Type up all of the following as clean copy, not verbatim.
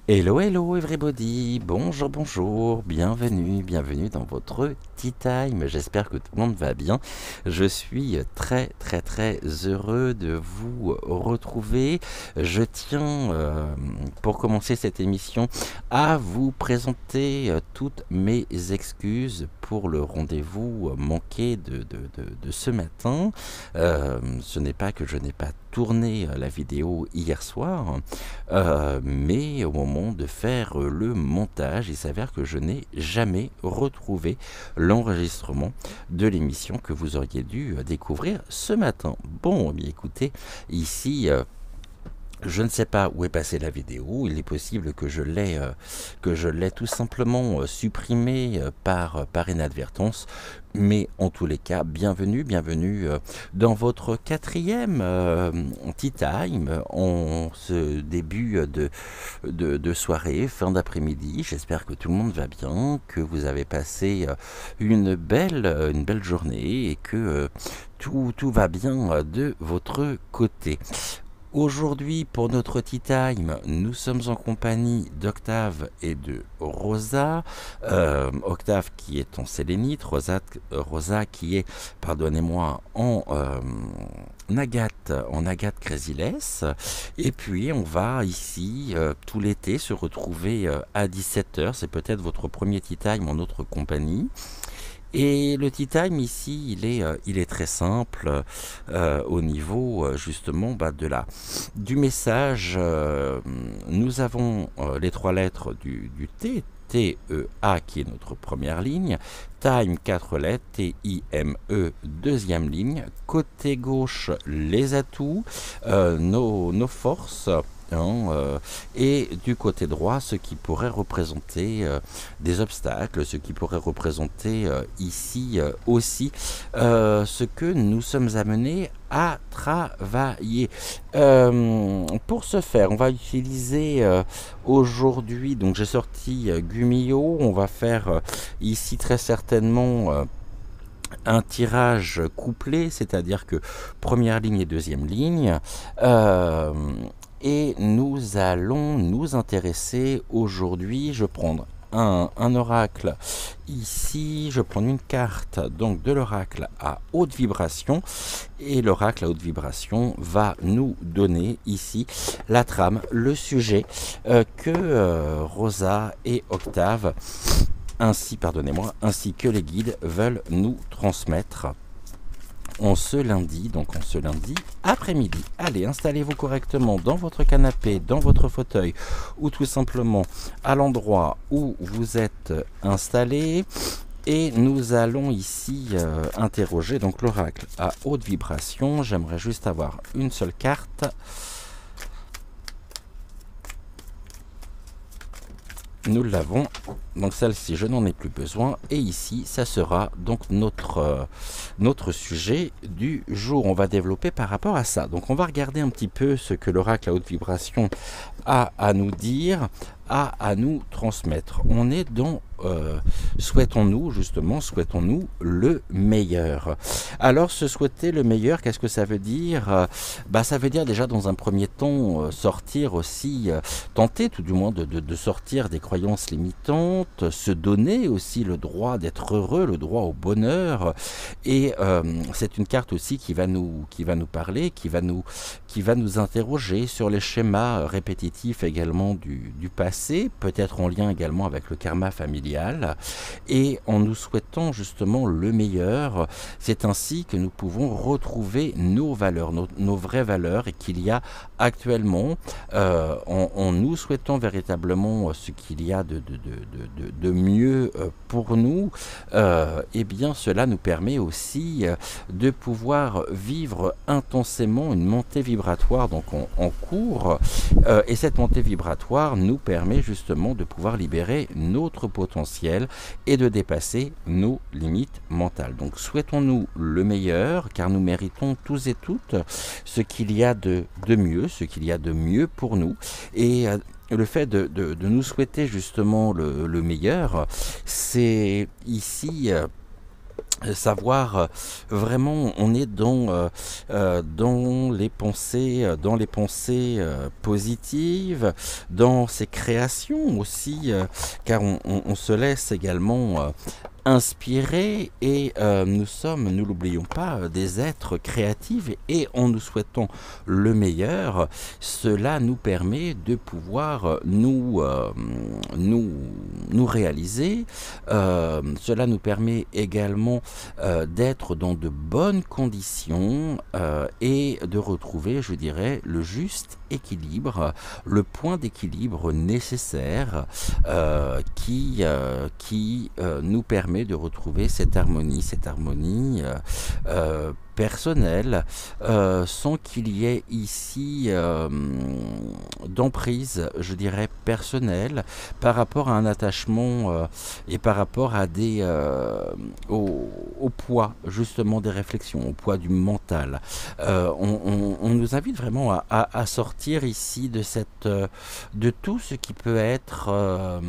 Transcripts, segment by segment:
Hello, hello everybody, bonjour, bonjour, bienvenue dans votre Tea Time, j'espère que tout le monde va bien. Je suis très heureux de vous retrouver. Je tiens, pour commencer cette émission, à vous présenter toutes mes excuses pour le rendez-vous manqué de ce matin. Ce n'est pas que je n'ai pas tourné la vidéo hier soir, mais au moment de faire le montage, il s'avère que je n'ai jamais retrouvé l'enregistrement de l'émission que vous auriez dû découvrir ce matin. Bon, bien écoutez, ici je ne sais pas où est passée la vidéo, il est possible que je l'ai tout simplement supprimée par inadvertance, mais en tous les cas, bienvenue dans votre quatrième Tea Time, en ce début de soirée, fin d'après-midi. J'espère que tout le monde va bien, que vous avez passé une belle journée et que tout va bien de votre côté. Aujourd'hui, pour notre Tea Time, nous sommes en compagnie d'Octave et de Rosa. Octave qui est en sélénite, Rosa qui est, pardonnez-moi, en agate Crazy-less. Et puis, on va ici, tout l'été, se retrouver à 17 h. C'est peut-être votre premier Tea Time en notre compagnie. Et le Tea Time ici, il est très simple au niveau justement du message. Nous avons les trois lettres du T, T-E-A qui est notre première ligne, Time 4 lettres, T-I-M-E deuxième ligne, côté gauche les atouts, nos forces. Et du côté droit, ce qui pourrait représenter des obstacles, ce qui pourrait représenter ici aussi ce que nous sommes amenés à travailler. Pour ce faire, on va utiliser aujourd'hui, donc j'ai sorti Gumio, on va faire ici très certainement un tirage couplé, c'est-à-dire que première ligne et deuxième ligne. Et nous allons nous intéresser aujourd'hui, je vais prendre un oracle ici, je prends une carte donc de l'oracle à haute vibration, et l'oracle à haute vibration va nous donner ici la trame, le sujet que Rosa et Octave ainsi que les guides veulent nous transmettre en ce lundi après-midi. Allez, installez-vous correctement dans votre canapé, dans votre fauteuil, ou tout simplement à l'endroit où vous êtes installé. Et nous allons ici interroger donc l'oracle à haute vibration. J'aimerais juste avoir une seule carte. Nous l'avons, donc celle-ci je n'en ai plus besoin, et ici ça sera donc notre sujet du jour. On va développer par rapport à ça, donc on va regarder un petit peu ce que l'oracle à haute vibration a à nous dire, a à nous transmettre. On est dans souhaitons-nous le meilleur. Alors se souhaiter le meilleur, qu'est-ce que ça veut dire? Ça veut dire déjà dans un premier temps sortir aussi, tenter tout du moins de sortir des croyances limitantes, se donner aussi le droit d'être heureux, le droit au bonheur. Et c'est une carte aussi qui va nous parler, qui va nous interroger sur les schémas répétitifs également du passé, peut-être en lien également avec le karma familial. Et en nous souhaitant justement le meilleur, c'est ainsi que nous pouvons retrouver nos valeurs, nos vraies valeurs, et qu'il y a actuellement, en nous souhaitant véritablement ce qu'il y a de mieux pour nous, et bien cela nous permet aussi de pouvoir vivre intensément une montée vibratoire donc en cours, et cette montée vibratoire nous permet permet justement de pouvoir libérer notre potentiel et de dépasser nos limites mentales. Donc souhaitons-nous le meilleur, car nous méritons tous et toutes ce qu'il y a de mieux, ce qu'il y a de mieux pour nous. Et le fait de nous souhaiter justement le meilleur, c'est ici savoir vraiment, on est dans les pensées, positives, dans ces créations aussi, car on se laisse également inspirés et nous sommes, nous l'oublions pas, des êtres créatifs, et en nous souhaitant le meilleur, cela nous permet de pouvoir nous réaliser. Cela nous permet également d'être dans de bonnes conditions et de retrouver, je dirais, le juste équilibre, le point d'équilibre nécessaire qui nous permet de retrouver cette harmonie personnelle, sans qu'il y ait ici d'emprise, je dirais, personnelle par rapport à un attachement et par rapport à au poids justement des réflexions, au poids du mental. On nous invite vraiment à sortir ici de tout ce qui peut être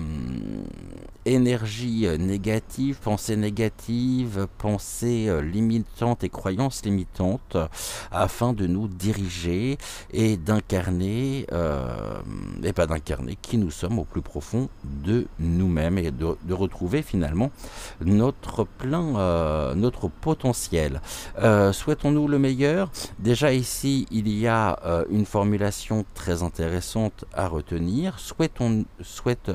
énergie négative, pensée négative, pensée limitante et croyances limitantes, afin de nous diriger et d'incarner, et pas d'incarner, qui nous sommes au plus profond de nous-mêmes, et de retrouver finalement notre plein, notre potentiel. Souhaitons-nous le meilleur? Déjà ici, il y a une formulation très intéressante à retenir.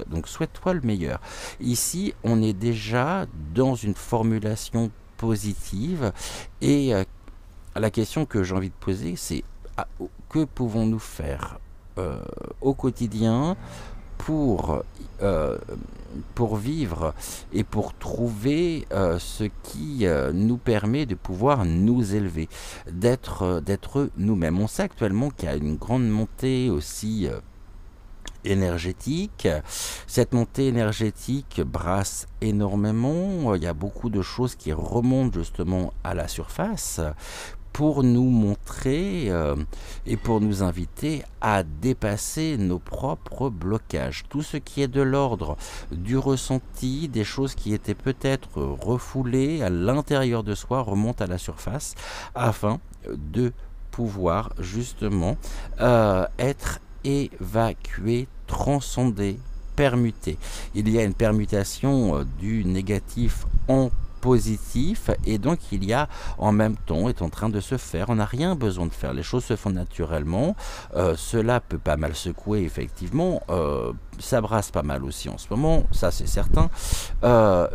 Donc souhaite-toi le meilleur. Ici, on est déjà dans une formulation positive, et la question que j'ai envie de poser, c'est que pouvons-nous faire au quotidien pour vivre et pour trouver ce qui nous permet de pouvoir nous élever, d'être nous-mêmes. On sait actuellement qu'il y a une grande montée aussi énergétique. Cette montée énergétique brasse énormément. Il y a beaucoup de choses qui remontent justement à la surface pour nous montrer et pour nous inviter à dépasser nos propres blocages. Tout ce qui est de l'ordre du ressenti, des choses qui étaient peut-être refoulées à l'intérieur de soi, remonte à la surface, afin de pouvoir justement être évacué, transcendé, permuté. Il y a une permutation du négatif en positif, et donc il y a en même temps, est en train de se faire, on n'a rien besoin de faire, les choses se font naturellement. Cela peut pas mal secouer, effectivement, ça brasse pas mal aussi en ce moment, ça c'est certain,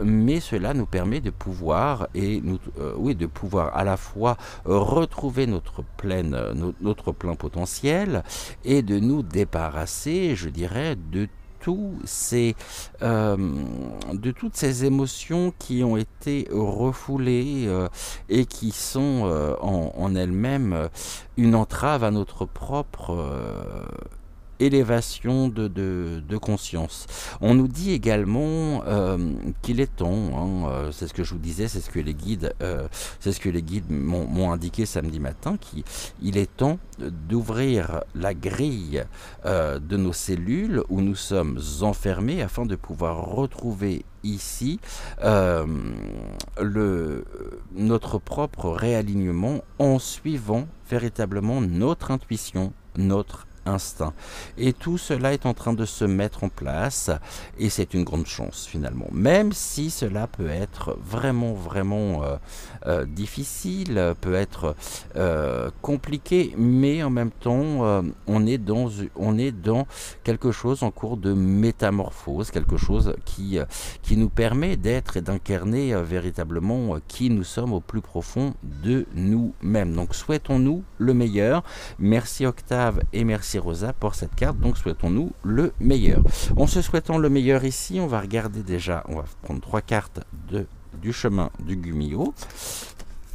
mais cela nous permet de pouvoir, de pouvoir à la fois retrouver notre plein potentiel, et de nous débarrasser, je dirais, de toutes ces émotions qui ont été refoulées et qui sont en elles-mêmes une entrave à notre propre élévation de conscience. On nous dit également qu'il est temps, c'est ce que je vous disais, c'est ce que les guides, m'ont indiqué samedi matin, qu'il est temps d'ouvrir la grille de nos cellules où nous sommes enfermés, afin de pouvoir retrouver ici notre propre réalignement, en suivant véritablement notre intuition, notre instinct. Et tout cela est en train de se mettre en place, et c'est une grande chance finalement, même si cela peut être vraiment difficile, peut être compliqué, mais en même temps on est dans quelque chose en cours de métamorphose, quelque chose qui nous permet d'être et d'incarner véritablement qui nous sommes au plus profond de nous-mêmes. Donc souhaitons-nous le meilleur. Merci Octave et merci Rosa pour cette carte. Donc souhaitons-nous le meilleur. En se souhaitant le meilleur ici, on va regarder déjà, on va prendre 3 cartes du chemin du Gumiho.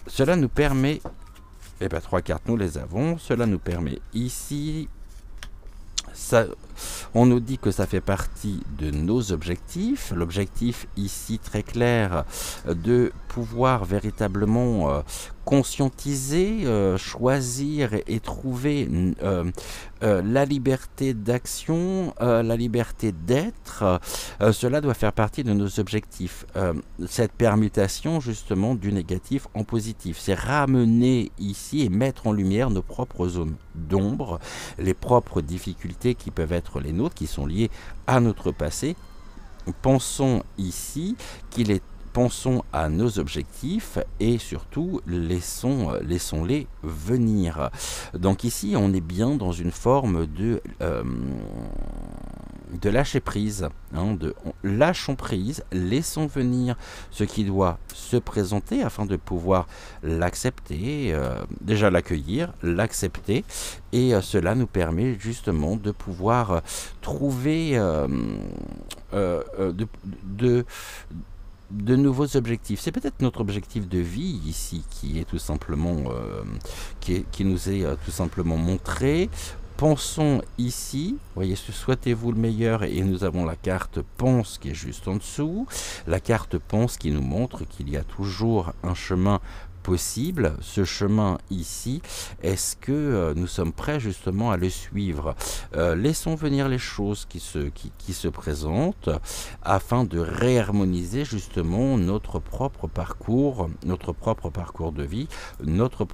Cela nous permet, 3 cartes nous les avons, cela nous permet ici, on nous dit que ça fait partie de nos objectifs. L'objectif ici très clair de pouvoir véritablement conscientiser, choisir et trouver la liberté d'action, la liberté d'être. Cela doit faire partie de nos objectifs. Cette permutation justement du négatif en positif, c'est ramener ici et mettre en lumière nos propres zones d'ombre, les propres difficultés qui peuvent être les nôtres, qui sont liées à notre passé. Pensons ici qu'il est Pensons à nos objectifs et surtout laissons-les venir. Donc ici on est bien dans une forme de lâcher prise, lâchons prise, laissons venir ce qui doit se présenter afin de pouvoir l'accepter, déjà l'accueillir, l'accepter, et cela nous permet justement de pouvoir trouver de nouveaux objectifs. C'est peut-être notre objectif de vie ici qui est tout simplement qui nous est tout simplement montré. Pensons ici, voyez, souhaitez-vous le meilleur, et nous avons la carte pense qui est juste en dessous. La carte pense qui nous montre qu'il y a toujours un chemin possible. Ce chemin ici, est-ce que nous sommes prêts justement à le suivre? Laissons venir les choses qui se présentent afin de réharmoniser justement notre propre parcours de vie, notre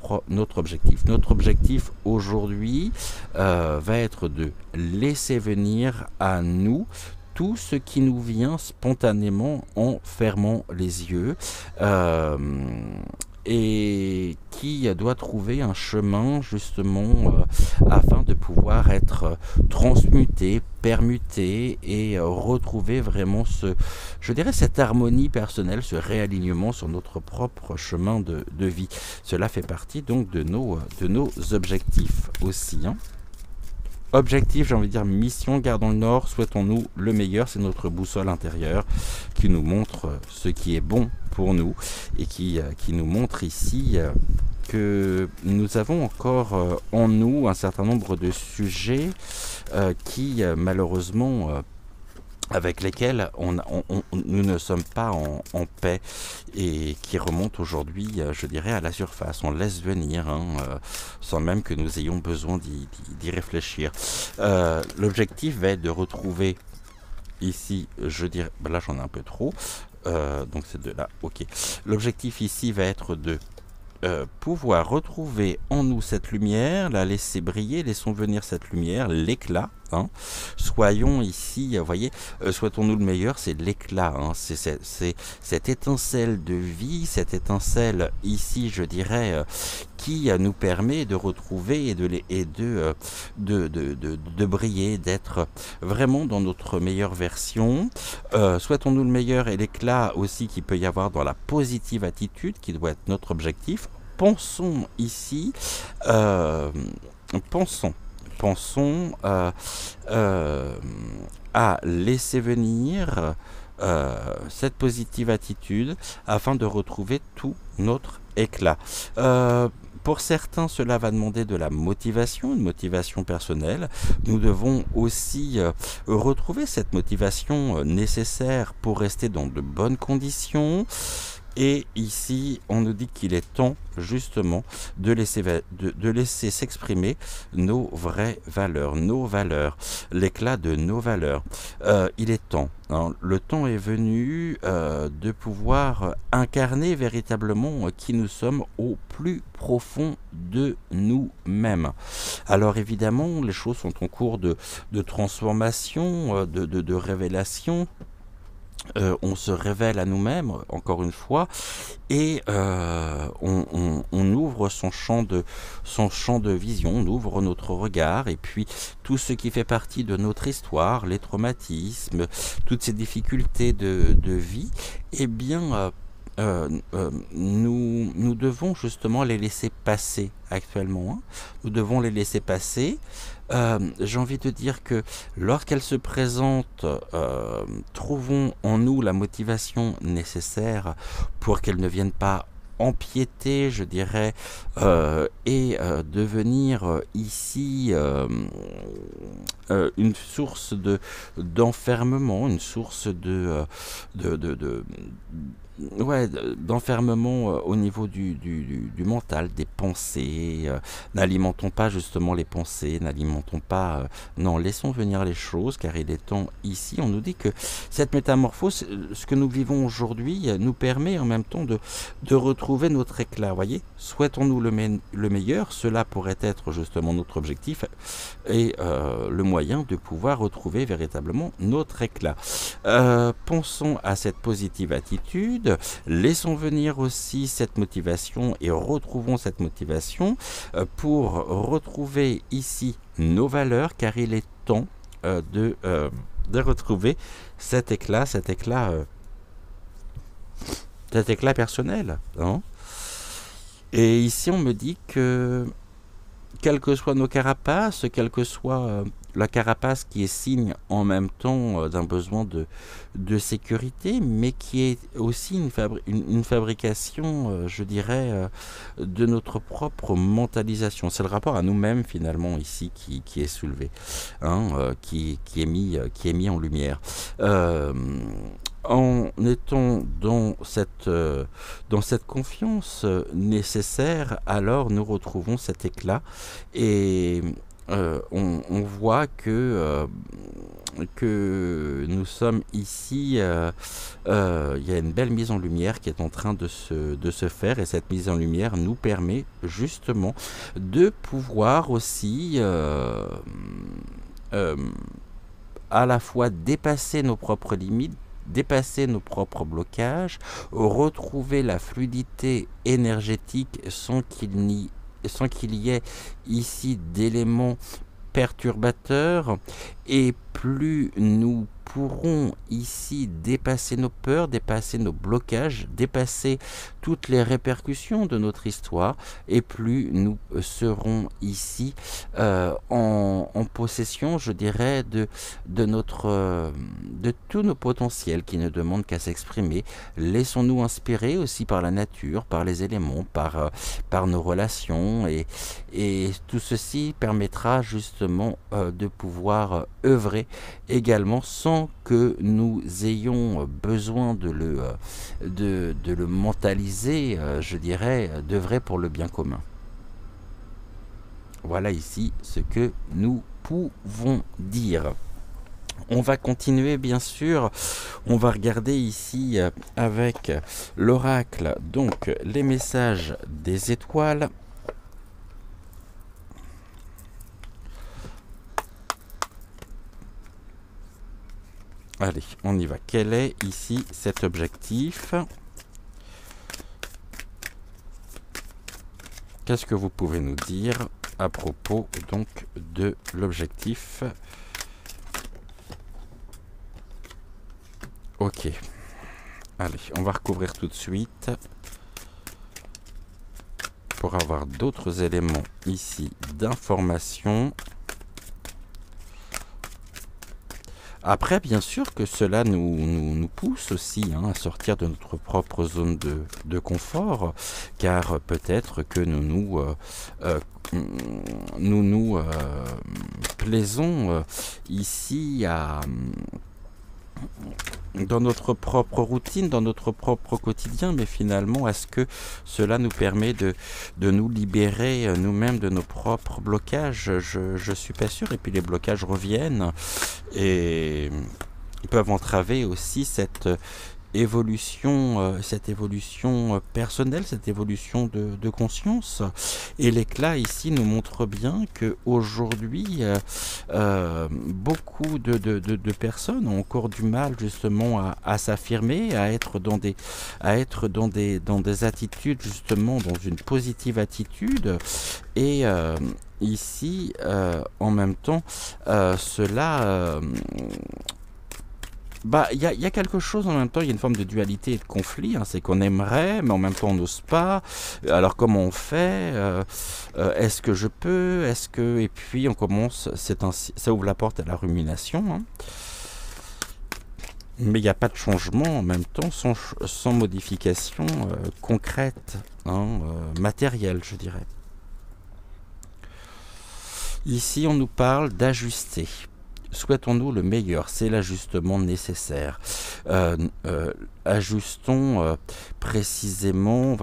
objectif. Notre objectif aujourd'hui va être de laisser venir à nous tout ce qui nous vient spontanément en fermant les yeux. Et qui doit trouver un chemin justement afin de pouvoir être transmuté, permuté et retrouver vraiment cette harmonie personnelle, ce réalignement sur notre propre chemin de vie. Cela fait partie donc de nos objectifs aussi. Objectif, j'ai envie de dire mission, gardons le nord, souhaitons-nous le meilleur, c'est notre boussole intérieure qui nous montre ce qui est bon pour nous et qui nous montre ici que nous avons encore en nous un certain nombre de sujets qui malheureusement avec lesquels nous ne sommes pas en paix et qui remontent aujourd'hui, je dirais, à la surface. On laisse venir, sans même que nous ayons besoin d'y réfléchir. L'objectif va être de retrouver ici, je dirais, là j'en ai un peu trop, donc c'est de là, ok. L'objectif ici va être de pouvoir retrouver en nous cette lumière, la laisser briller, laissons venir cette lumière, l'éclat. Soyons ici, vous voyez, souhaitons-nous le meilleur, c'est l'éclat, c'est cette étincelle de vie, cette étincelle ici, je dirais, qui nous permet de retrouver et de briller, d'être vraiment dans notre meilleure version. Souhaitons-nous le meilleur et l'éclat aussi qu'il peut y avoir dans la positive attitude qui doit être notre objectif. Pensons ici, pensons à laisser venir cette positive attitude afin de retrouver tout notre éclat. Pour certains, cela va demander de la motivation, une motivation personnelle. Nous devons aussi retrouver cette motivation nécessaire pour rester dans de bonnes conditions. Et ici, on nous dit qu'il est temps justement de laisser s'exprimer nos vraies valeurs, l'éclat de nos valeurs. Il est temps, le temps est venu de pouvoir incarner véritablement qui nous sommes au plus profond de nous-mêmes. Alors évidemment, les choses sont en cours de transformation, de révélation. On se révèle à nous-mêmes, encore une fois, et on ouvre son champ de vision, on ouvre notre regard, et puis tout ce qui fait partie de notre histoire, les traumatismes, toutes ces difficultés de vie, eh bien, nous devons justement les laisser passer actuellement. Nous devons les laisser passer. J'ai envie de dire que lorsqu'elles se présentent, trouvons en nous la motivation nécessaire pour qu'elles ne viennent pas empiéter, je dirais, et devenir ici une source d'enfermement, une source de, de, de- ouais, d'enfermement au niveau du mental, des pensées. N'alimentons pas justement les pensées, n'alimentons pas... non, laissons venir les choses, car il est temps ici. On nous dit que cette métamorphose, ce que nous vivons aujourd'hui, nous permet en même temps de retrouver notre éclat. Vous voyez, souhaitons-nous le meilleur, cela pourrait être justement notre objectif et le moyen de pouvoir retrouver véritablement notre éclat. Pensons à cette positive attitude, laissons venir aussi cette motivation et retrouvons cette motivation pour retrouver ici nos valeurs, car il est temps de retrouver cet éclat personnel. Hein. Et ici, on me dit que, quelles que soient nos carapaces, quelle que soit la carapace qui est signe en même temps d'un besoin de sécurité, mais qui est aussi une fabrication, je dirais, de notre propre mentalisation. C'est le rapport à nous-mêmes, finalement, ici, qui est soulevé, hein, qui est mis en lumière. En étant dans cette confiance nécessaire, alors nous retrouvons cet éclat et on voit que nous sommes ici, il y a une belle mise en lumière qui est en train de se faire, et cette mise en lumière nous permet justement de pouvoir aussi à la fois dépasser nos propres limites, dépasser nos propres blocages, retrouver la fluidité énergétique sans qu'il y ait ici d'éléments perturbateurs, et plus nous pourrons ici dépasser nos peurs, dépasser nos blocages, dépasser toutes les répercussions de notre histoire, et plus nous serons ici en possession, je dirais, de tous nos potentiels qui ne demandent qu'à s'exprimer. Laissons-nous inspirer aussi par la nature, par les éléments, par nos relations, et tout ceci permettra justement de pouvoir œuvrer également sans que nous ayons besoin de le mentaliser, je dirais, d'œuvrer pour le bien commun. Voilà ici ce que nous pouvons dire. On va continuer, bien sûr. On va regarder ici avec l'oracle, donc les messages des étoiles. Allez, on y va. Quel est ici cet objectif? Qu'est-ce que vous pouvez nous dire à propos donc de l'objectif? Ok. Allez, on va recouvrir tout de suite pour avoir d'autres éléments ici d'information. Après, bien sûr que cela nous pousse aussi à sortir de notre propre zone de confort, car peut-être que nous plaisons ici dans notre propre routine, dans notre propre quotidien, mais finalement, est-ce que cela nous permet de nous libérer nous-mêmes de nos propres blocages? Je suis pas sûr, et puis les blocages reviennent et ils peuvent entraver aussi cette évolution personnelle, cette évolution de conscience. Et l'éclat ici nous montre bien que aujourd'hui beaucoup de personnes ont encore du mal justement à s'affirmer, à être dans des attitudes, justement dans une positive attitude, et ici en même temps cela il y a quelque chose en même temps, il y a une forme de dualité et de conflit, c'est qu'on aimerait, mais en même temps on n'ose pas. Alors comment on fait? Est-ce que je peux? Est-ce que... Et puis on commence, ça ouvre la porte à la rumination. Mais il n'y a pas de changement en même temps sans modification concrète, hein, matérielle, je dirais. Ici, on nous parle d'ajuster. Souhaitons-nous le meilleur, c'est l'ajustement nécessaire. Ajustons précisément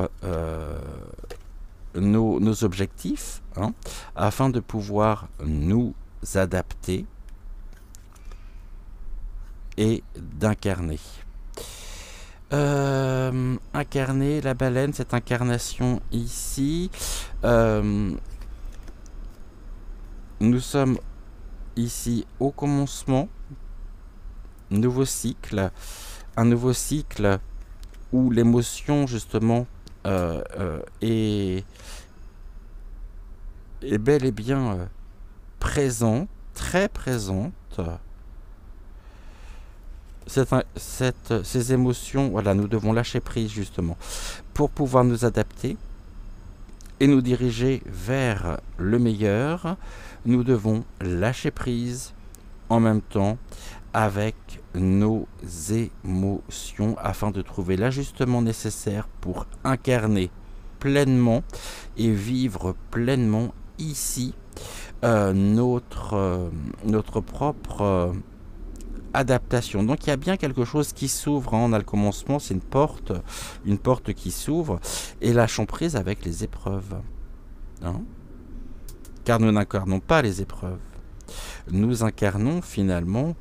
nos objectifs, hein, afin de pouvoir nous adapter et d'incarner. Incarner la baleine, cette incarnation ici. Nous sommes ici au commencement, nouveau cycle, un nouveau cycle où l'émotion justement est bel et bien présente, très présente. Ces émotions, voilà, nous devons lâcher prise justement pour pouvoir nous adapter et nous diriger vers le meilleur. Nous devons lâcher prise en même temps avec nos émotions afin de trouver l'ajustement nécessaire pour incarner pleinement et vivre pleinement ici notre propre adaptation. Donc il y a bien quelque chose qui s'ouvre, hein. On a le commencement, c'est une porte qui s'ouvre, et lâchons prise avec les épreuves, hein. Car nous n'incarnons pas les épreuves, nous incarnons finalement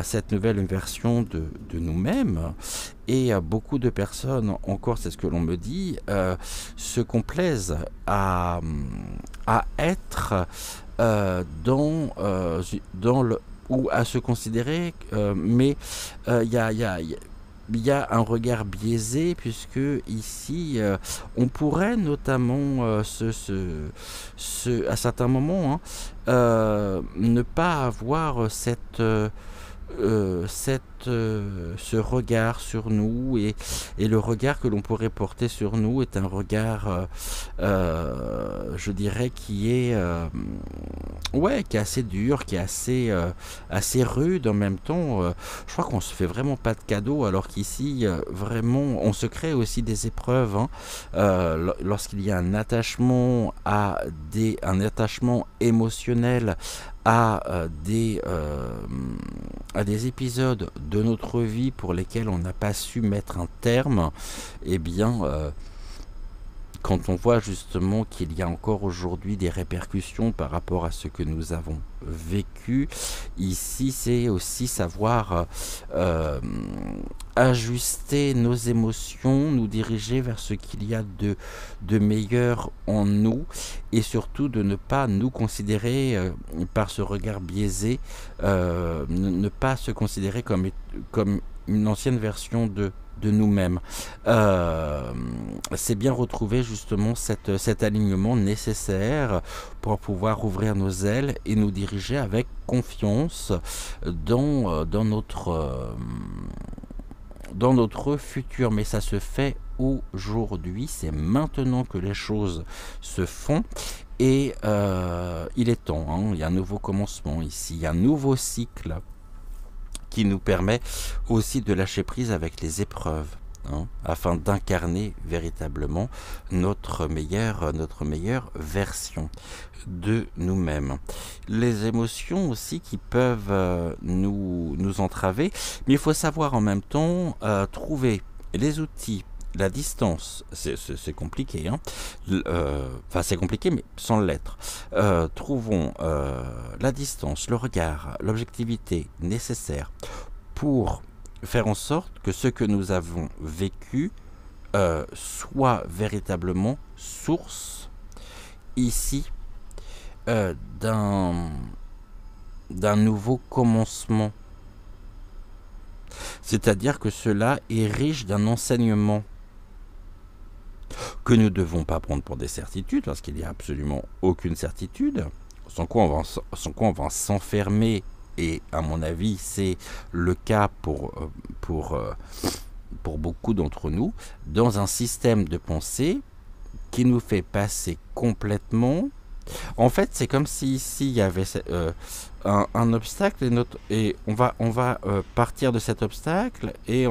cette nouvelle version de nous-mêmes, et beaucoup de personnes, encore c'est ce que l'on me dit, se complaisent à être dans le, ou à se considérer, mais il y a un regard biaisé, puisque ici on pourrait notamment à certains moments, hein, ne pas avoir ce regard sur nous, et le regard que l'on pourrait porter sur nous est un regard je dirais qui est assez dur, qui est assez rude en même temps. Je crois qu'on se fait vraiment pas de cadeaux, alors qu'ici vraiment on se crée aussi des épreuves, hein, lorsqu'il y a un attachement un attachement émotionnel à des épisodes de notre vie pour lesquels on n'a pas su mettre un terme. Eh bien quand on voit justement qu'il y a encore aujourd'hui des répercussions par rapport à ce que nous avons vécu, ici c'est aussi savoir ajuster nos émotions, nous diriger vers ce qu'il y a de meilleur en nous, et surtout de ne pas nous considérer par ce regard biaisé, ne pas se considérer comme une ancienne version de nous-mêmes. C'est bien retrouver justement cet alignement nécessaire pour pouvoir ouvrir nos ailes et nous diriger avec confiance dans notre futur. Mais ça se fait aujourd'hui, c'est maintenant que les choses se font, et il est temps, hein. Il y a un nouveau commencement ici, il y a un nouveau cycle qui nous permet aussi de lâcher prise avec les épreuves, hein, afin d'incarner véritablement notre meilleure version de nous-mêmes. Les émotions aussi qui peuvent nous entraver, mais il faut savoir en même temps trouver les outils. La distance, c'est compliqué, hein. Enfin c'est compliqué, mais sans l'être. Trouvons la distance, le regard, l'objectivité nécessaire pour faire en sorte que ce que nous avons vécu soit véritablement source ici d'un nouveau commencement. C'est-à-dire que cela est riche d'un enseignement que nous ne devons pas prendre pour des certitudes, parce qu'il n'y a absolument aucune certitude, sans quoi on va s'enfermer, et à mon avis c'est le cas pour beaucoup d'entre nous, dans un système de pensée qui nous fait passer complètement En fait, c'est comme si ici il y avait un obstacle et on va partir de cet obstacle et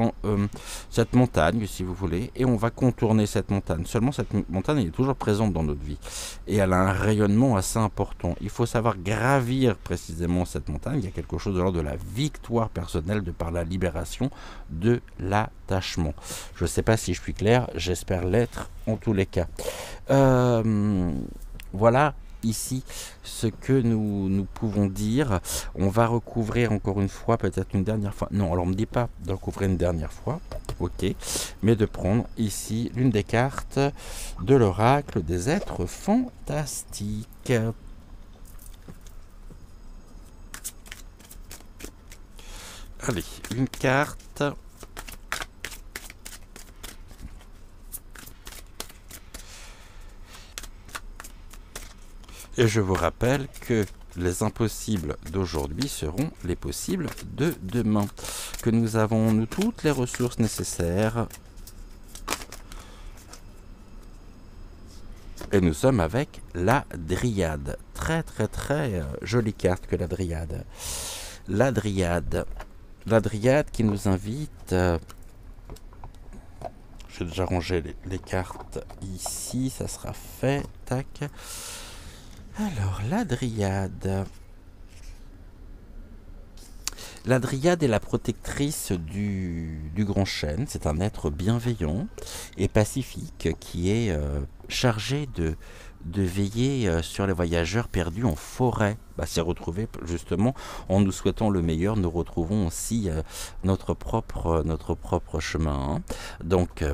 cette montagne, si vous voulez, et on va contourner cette montagne. Seulement, cette montagne elle est toujours présente dans notre vie et elle a un rayonnement assez important. Il faut savoir gravir précisément cette montagne. Il y a quelque chose de l'ordre de la victoire personnelle de par la libération de l'attachement. Je ne sais pas si je suis clair, j'espère l'être en tous les cas. Voilà ici ce que nous pouvons dire. On va recouvrir encore une fois, peut-être une dernière fois. Non, alors on ne me dit pas de recouvrir une dernière fois, ok, mais de prendre ici l'une des cartes de l'oracle des êtres fantastiques. Allez, une carte. Et je vous rappelle que les impossibles d'aujourd'hui seront les possibles de demain. Que nous avons, nous, toutes les ressources nécessaires. Et nous sommes avec la Dryade. Très très très jolie carte que la Dryade. La Dryade. La Dryade qui nous invite... j'ai déjà rangé les cartes ici, ça sera fait. Tac. Alors, la Dryade. La Dryade est la protectrice du grand chêne. C'est un être bienveillant et pacifique qui est chargé de veiller sur les voyageurs perdus en forêt. C'est retrouvé justement en nous souhaitant le meilleur. Nous retrouvons aussi notre propre chemin. Donc,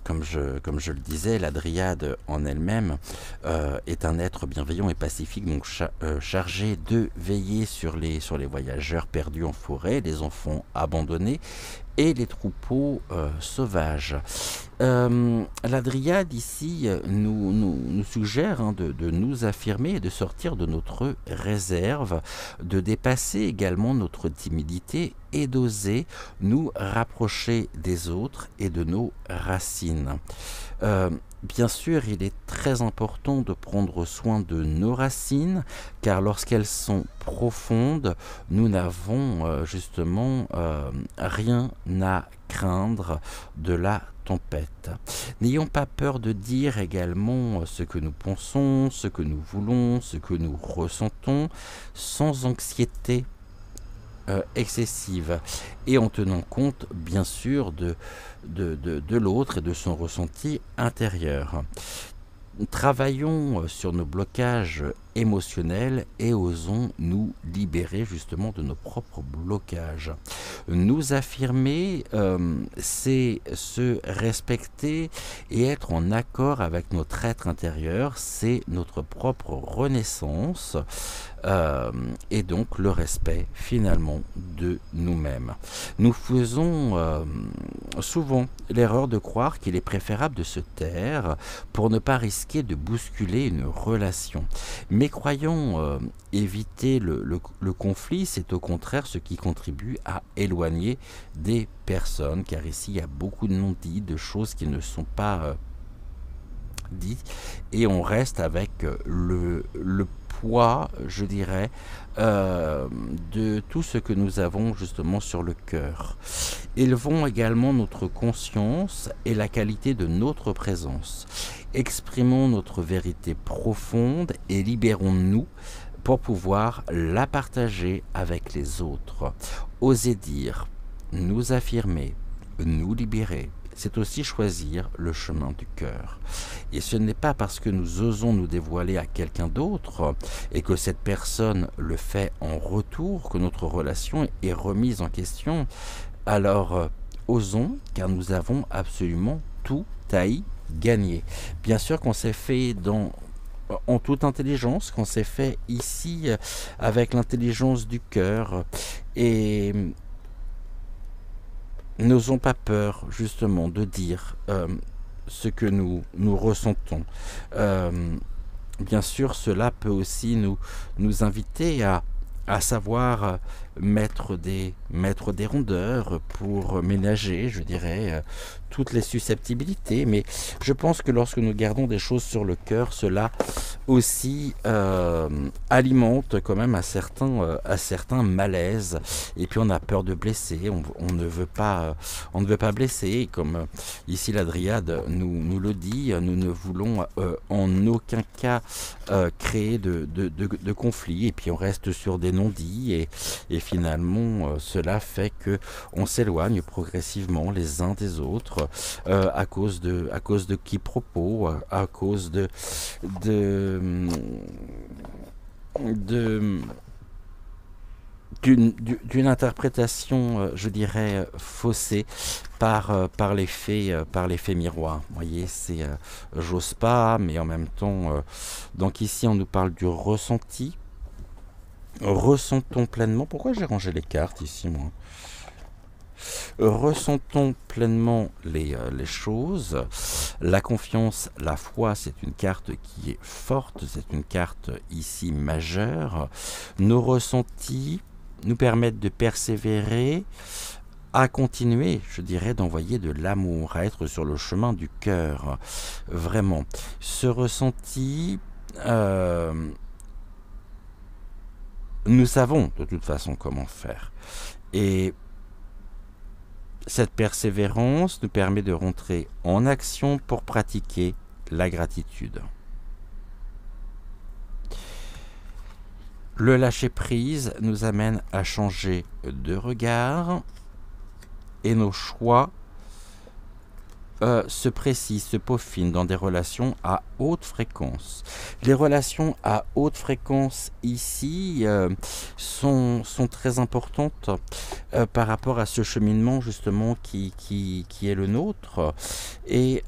comme je le disais, la Dryade en elle-même est un être bienveillant et pacifique, donc chargé de veiller sur les voyageurs perdus en forêt, les enfants abandonnés et les troupeaux sauvages. La Dryade ici nous suggère de nous affirmer et de sortir de notre réserve, de dépasser également notre timidité et d'oser nous rapprocher des autres et de nos racines. Bien sûr, il est très important de prendre soin de nos racines, car lorsqu'elles sont profondes, nous n'avons justement rien à craindre de la tempête. N'ayons pas peur de dire également ce que nous pensons, ce que nous voulons, ce que nous ressentons, sans anxiété excessive et en tenant compte bien sûr de l'autre et de son ressenti intérieur. Travaillons sur nos blocages émotionnels et osons nous libérer justement de nos propres blocages. Nous affirmer, c'est se respecter et être en accord avec notre être intérieur, c'est notre propre renaissance et donc le respect finalement de nous-mêmes. Nous faisons souvent l'erreur de croire qu'il est préférable de se taire pour ne pas risquer de bousculer une relation. Mais croyons éviter le conflit, c'est au contraire ce qui contribue à éloigner des personnes, car ici il y a beaucoup de non-dits, de choses qui ne sont pas dites, et on reste avec le poids, je dirais, de tout ce que nous avons justement sur le cœur. Élevons également notre conscience et la qualité de notre présence. Exprimons notre vérité profonde et libérons-nous pour pouvoir la partager avec les autres. Oser dire, nous affirmer, nous libérer, c'est aussi choisir le chemin du cœur. Et ce n'est pas parce que nous osons nous dévoiler à quelqu'un d'autre et que cette personne le fait en retour que notre relation est remise en question. Alors, osons, car nous avons absolument tout à y gagner. Bien sûr qu'on s'est fait en toute intelligence, qu'on s'est fait ici avec l'intelligence du cœur, et n'osons pas peur justement de dire ce que nous ressentons. Bien sûr, cela peut aussi nous inviter à savoir mettre des rondeurs, pour ménager, je dirais, toutes les susceptibilités. Mais je pense que lorsque nous gardons des choses sur le cœur, cela aussi alimente quand même un certain malaise. Et puis on a peur de blesser, on ne veut pas, blesser. Comme ici la Dryade nous le dit, nous ne voulons en aucun cas créer de conflits. Et puis on reste sur des non-dits et finalement cela fait que on s'éloigne progressivement les uns des autres à cause de quiproquos, à cause d'une interprétation, je dirais, faussée par l'effet miroir. Vous voyez, c'est j'ose pas, mais en même temps, donc ici on nous parle du ressenti. Ressentons pleinement. Pourquoi j'ai rangé les cartes ici, moi? Ressentons pleinement les choses. La confiance, la foi, c'est une carte qui est forte, c'est une carte ici majeure. Nos ressentis nous permettent de persévérer, à continuer, je dirais, d'envoyer de l'amour, à être sur le chemin du cœur. Vraiment. Ce ressenti, nous savons de toute façon comment faire. Et cette persévérance nous permet de rentrer en action pour pratiquer la gratitude. Le lâcher-prise nous amène à changer de regard et nos choix se précisent, se peaufinent dans des relations à haute fréquence. Les relations à haute fréquence ici sont très importantes par rapport à ce cheminement justement qui est le nôtre. Et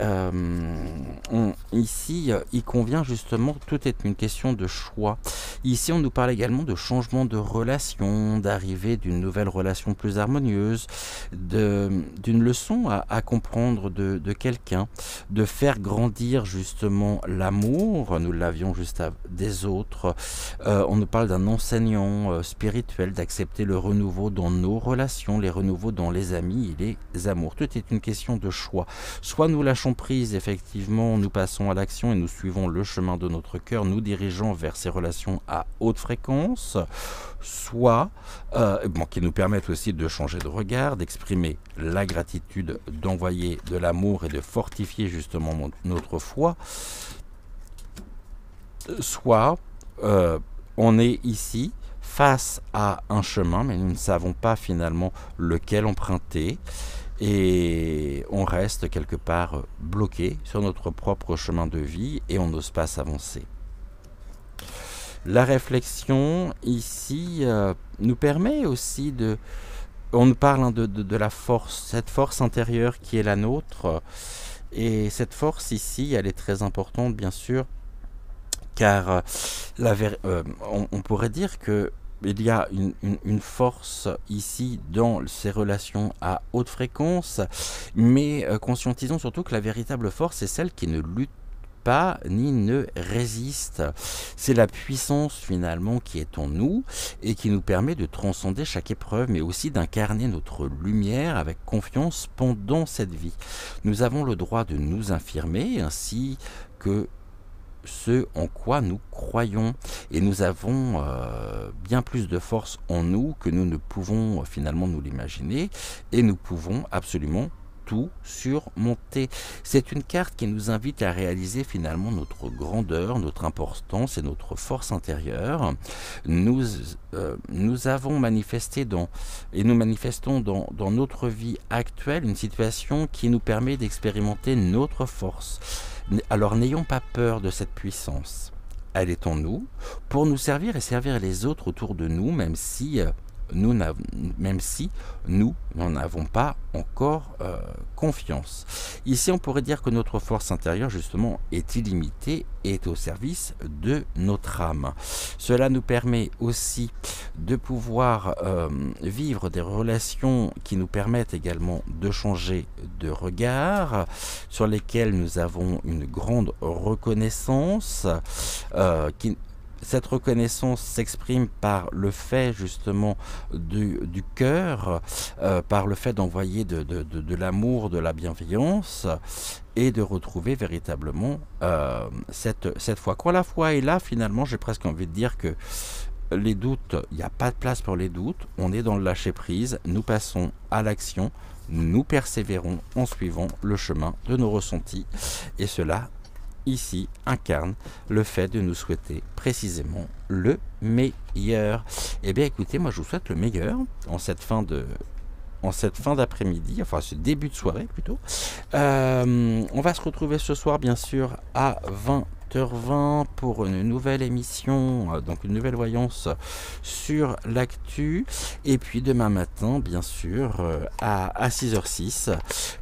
ici, il convient justement, tout est une question de choix. Ici, on nous parle également de changement de relation, d'arrivée d'une nouvelle relation plus harmonieuse, d'une leçon à comprendre de quelqu'un, de faire grandir justement l'amour, nous l'avions juste des autres. On nous parle d'un enseignant spirituel, d'accepter le renouveau dans nos relations, les renouveaux dans les amis et les amours. Tout est une question de choix. Soit nous lâchons prise, effectivement, nous passons à l'action et nous suivons le chemin de notre cœur, nous dirigeons vers ces relations à haute fréquence, soit qui nous permettent aussi de changer de regard, d'exprimer la gratitude, d'envoyer de l'amour et de fortifier justement notre foi, soit on est ici face à un chemin, mais nous ne savons pas finalement lequel emprunter, et on reste quelque part bloqué sur notre propre chemin de vie et on n'ose pas s'avancer. La réflexion ici nous permet aussi de... On nous parle de la force, cette force intérieure qui est la nôtre. Et cette force ici, elle est très importante bien sûr, car on pourrait dire que il y a une force ici dans ces relations à haute fréquence, mais conscientisons surtout que la véritable force est celle qui ne lutte pas ni ne résiste. C'est la puissance finalement qui est en nous et qui nous permet de transcender chaque épreuve, mais aussi d'incarner notre lumière avec confiance pendant cette vie. Nous avons le droit de nous affirmer ainsi que ce en quoi nous croyons, et nous avons bien plus de force en nous que nous ne pouvons finalement nous l'imaginer, et nous pouvons absolument tout surmonter. C'est une carte qui nous invite à réaliser finalement notre grandeur, notre importance et notre force intérieure. Nous avons manifesté et nous manifestons dans notre vie actuelle une situation qui nous permet d'expérimenter notre force. Alors n'ayons pas peur de cette puissance. Elle est en nous pour nous servir et servir les autres autour de nous, même si nous n'en avons pas encore confiance. Ici, on pourrait dire que notre force intérieure, justement, est illimitée et est au service de notre âme. Cela nous permet aussi de pouvoir vivre des relations qui nous permettent également de changer de regard, sur lesquelles nous avons une grande reconnaissance, cette reconnaissance s'exprime par le fait justement du cœur, par le fait d'envoyer de l'amour, de la bienveillance, et de retrouver véritablement cette foi. Quand la foi est là, finalement, j'ai presque envie de dire que les doutes, il n'y a pas de place pour les doutes, on est dans le lâcher-prise, nous passons à l'action, nous persévérons en suivant le chemin de nos ressentis, et cela ici incarne le fait de nous souhaiter précisément le meilleur. Eh bien écoutez, moi je vous souhaite le meilleur en cette fin d'après-midi, enfin ce début de soirée plutôt. On va se retrouver ce soir bien sûr à 20h20 pour une nouvelle émission, donc une nouvelle voyance sur l'actu, et puis demain matin bien sûr à 6h06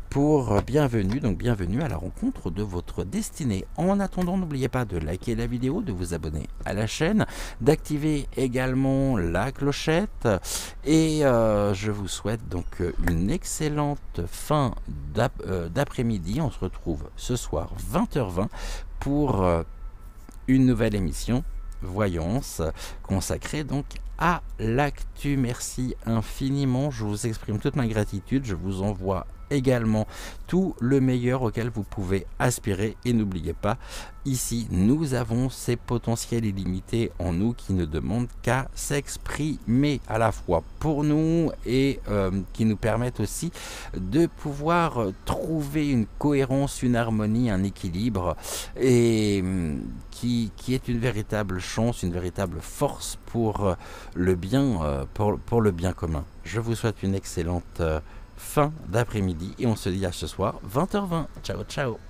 pour bienvenue à la rencontre de votre destinée. En attendant, n'oubliez pas de liker la vidéo, de vous abonner à la chaîne, d'activer également la clochette, et je vous souhaite donc une excellente fin d'après-midi. On se retrouve ce soir 20h20 pour une nouvelle émission voyance consacrée donc à l'actu. Merci infiniment, je vous exprime toute ma gratitude, je vous envoie également tout le meilleur auquel vous pouvez aspirer, et n'oubliez pas, ici nous avons ces potentiels illimités en nous qui ne demandent qu'à s'exprimer, à la fois pour nous et qui nous permettent aussi de pouvoir trouver une cohérence, une harmonie, un équilibre, et qui est une véritable chance, une véritable force pour le bien, pour le bien commun. Je vous souhaite une excellente fin d'après-midi et on se dit à ce soir 20h20. Ciao ciao.